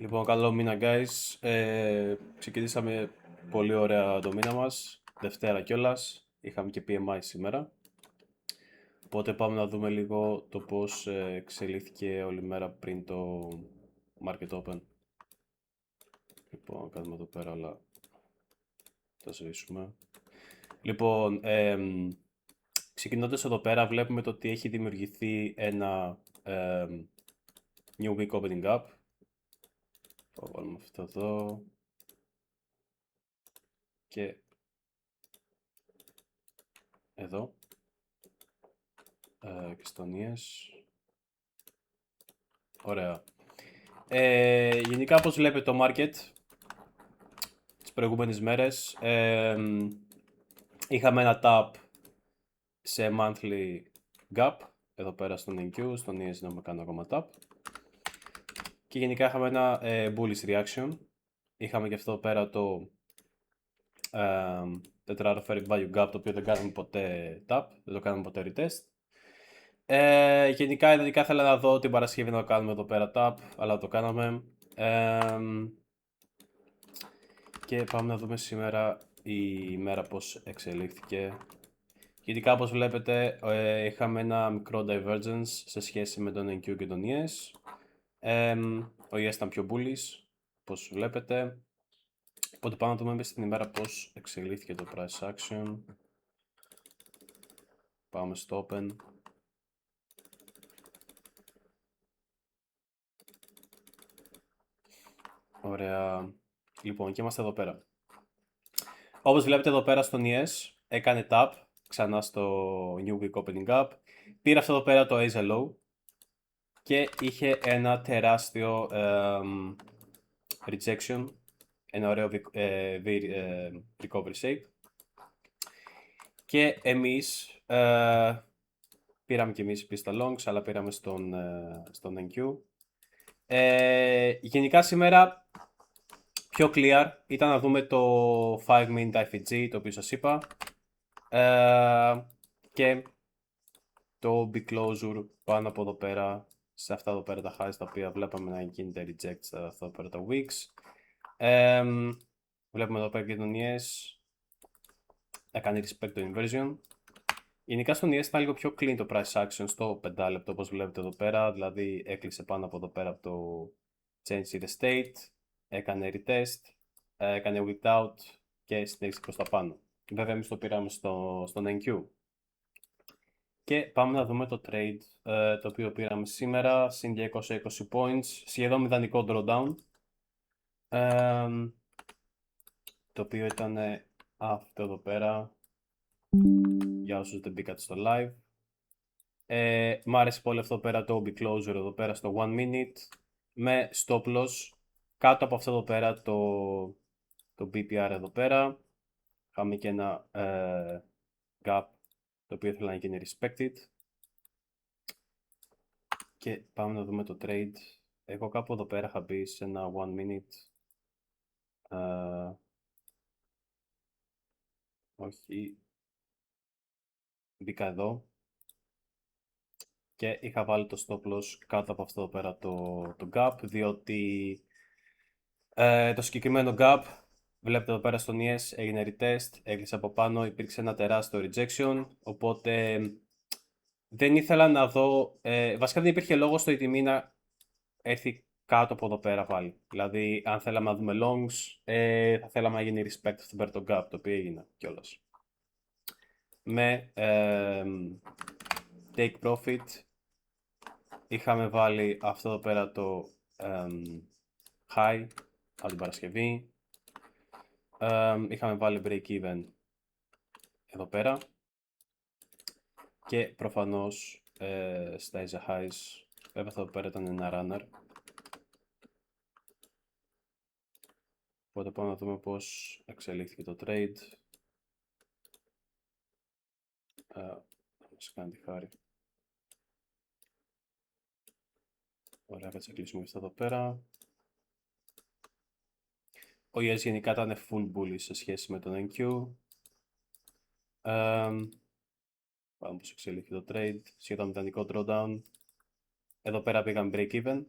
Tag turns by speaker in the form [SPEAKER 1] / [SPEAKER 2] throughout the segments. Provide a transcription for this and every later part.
[SPEAKER 1] Λοιπόν, καλό μήνα, guys. Ξεκινήσαμε πολύ ωραία το μήνα μας. Δευτέρα κιόλας. Είχαμε και PMI σήμερα. Οπότε πάμε να δούμε λίγο το πώς εξελίχθηκε όλη μέρα πριν το Market Open. Λοιπόν, κάνουμε εδώ πέρα, αλλά θα σβήσουμε. Λοιπόν, ξεκινώντας εδώ πέρα, βλέπουμε το ότι έχει δημιουργηθεί ένα New Week Opening Up. Θα βάλουμε αυτό εδώ. Και εδώ. Και στονίες. Ωραία. Γενικά, όπως βλέπετε το market τις προηγούμενες μέρες, είχαμε ένα tap σε monthly gap εδώ πέρα στον NQ, στον ES να με κάνω ακόμα tap, και γενικά είχαμε ένα bullish reaction. Είχαμε και αυτό πέρα το τετράωρο fair value gap, το οποίο δεν κάναμε ποτέ tap, δεν το κάναμε ποτέ retest. Γενικά ήθελα να δω την Παρασκευή να το κάνουμε εδώ πέρα tap, αλλά το κάναμε. Και πάμε να δούμε σήμερα η μέρα πώς εξελίχθηκε. Γενικά, όπως βλέπετε, είχαμε ένα μικρό divergence σε σχέση με τον NQ και τον ES. Ο ES ήταν πιο bullish, όπως βλέπετε. Οπότε πάμε να δούμε στην ημέρα πώς εξελίχθηκε το price action. Πάμε στο open. Ωραία. Λοιπόν, και είμαστε εδώ πέρα. Όπως βλέπετε εδώ πέρα στον ES, έκανε tap ξανά στο New Week Opening Up. Πήρε αυτό εδώ πέρα το Asia Low και είχε ένα τεράστιο rejection, ένα ωραίο recovery shape. Και εμείς πήραμε και εμείς πίστα longs, αλλά πήραμε στον NQ. Γενικά σήμερα πιο clear ήταν να δούμε το 5 minute IFG, το οποίο σας είπα, και το big closure πάνω από εδώ πέρα, σε αυτά εδώ πέρα τα highs τα οποία βλέπαμε να γίνεται reject σε αυτά εδώ πέρα τα weeks. Βλέπουμε εδώ πέρα και τον ES έκανε respect το inversion. Γενικά στον ES ήταν λίγο πιο clean το price action στο 5 λεπτό, όπως βλέπετε εδώ πέρα, δηλαδή έκλεισε πάνω από εδώ πέρα από το change in the state, έκανε retest, έκανε wicked out και συνέχισε προς τα πάνω. Βέβαια εμείς το πήραμε στον NQ. Και πάμε να δούμε το trade το οποίο πήραμε σήμερα, συν 220 points, σχεδόν μηδανικό drawdown, το οποίο ήταν αυτό εδώ πέρα, για όσους δεν μπήκατε στο live. Μ' άρεσε πολύ αυτό εδώ πέρα το OB closure εδώ πέρα στο 1 minute, με stop loss κάτω από αυτό εδώ πέρα το BPR εδώ πέρα. Είχαμε και ένα gap το οποίο ήθελα να γίνει respected. Και πάμε να δούμε το trade. Εγώ κάπου εδώ πέρα είχα μπει σε ένα 1 minute. Όχι. Μπήκα εδώ. Και είχα βάλει το stop loss κάτω από αυτό εδώ πέρα το gap, διότι το συγκεκριμένο gap, βλέπετε εδώ πέρα στον ES, έγινε retest, έκλεισε από πάνω, υπήρξε ένα τεράστιο rejection, οπότε δεν ήθελα να δω, βασικά δεν υπήρχε λόγο στο η τιμή να έρθει κάτω από εδώ πέρα πάλι. Δηλαδή, αν θέλαμε να δούμε longs, θα θέλαμε να γίνει respect αυτό το gap, το οποίο έγινε κιόλας. Με take profit, είχαμε βάλει αυτό εδώ πέρα το high από την Παρασκευή. Είχαμε βάλει break even εδώ πέρα. Και προφανώς στα Asia highs, βέβαια αυτό εδώ πέρα ήταν ένα runner. Οπότε πάμε να δούμε πώς εξελίχθηκε το trade. Θα μας κάνει τη χάρη. Ωραία, θα κλείσουμε αυτό εδώ πέρα. Ο ES γενικά ήταν full bullish σε σχέση με τον NQ. Πάμε πώς εξελίχθηκε το trade. Σχεδόν μηδανικό drawdown. Εδώ πέρα πήγαμε break even.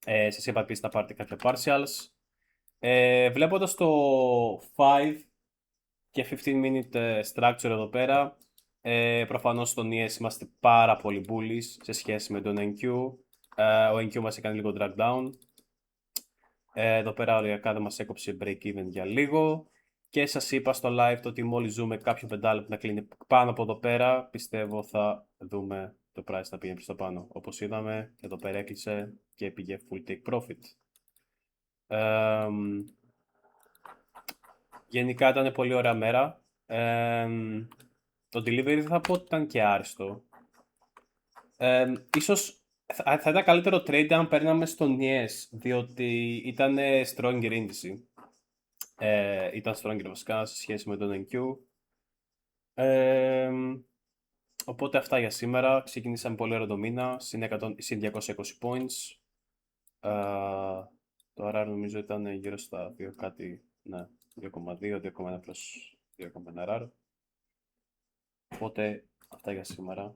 [SPEAKER 1] Σας είπα επίσης να πάρετε κάποια partials. Βλέποντας το 5 και 15 minute structure εδώ πέρα, προφανώς στον ES είμαστε πάρα πολύ bullish σε σχέση με τον NQ. Ο NQ μας έκανε λίγο drag down. Εδώ πέρα οριακά δεν μας έκοψε break even για λίγο. Και σας είπα στο live το ότι μόλις ζούμε κάποιο πεντάλεπτο να κλείνει πάνω από εδώ πέρα, πιστεύω θα δούμε το price να πήγε προς τα πάνω. Όπως είδαμε, εδώ πέρα έκλεισε και πήγε full take profit. Γενικά ήταν πολύ ωραία μέρα. Το delivery δεν θα πω ότι ήταν και άριστο. Ίσως θα ήταν καλύτερο trade αν παίρναμε στον Yes, διότι ήταν stronger ίνδιση. Ήταν stronger βασικά σε σχέση με τον NQ. Οπότε αυτά για σήμερα. Ξεκινήσαμε πολύ ωραίο το μήνα, συν 220 points. Το RR νομίζω ήταν γύρω στα 2 κάτι, ναι, 2,2, 2,1 προς 2,1 RR. Οπότε αυτά για σήμερα.